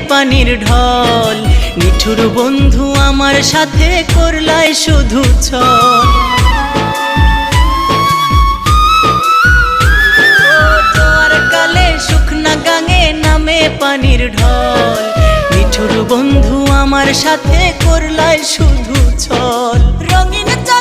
পানির ঢল। নিঠুর বন্ধু আমার সাথে করলাই শুধু ছল। জোয়ার কালে শুকনা গাঙে নামে পানির ঢল। নিঠুর বন্ধু আমার সাথে করলাই শুধু ছল।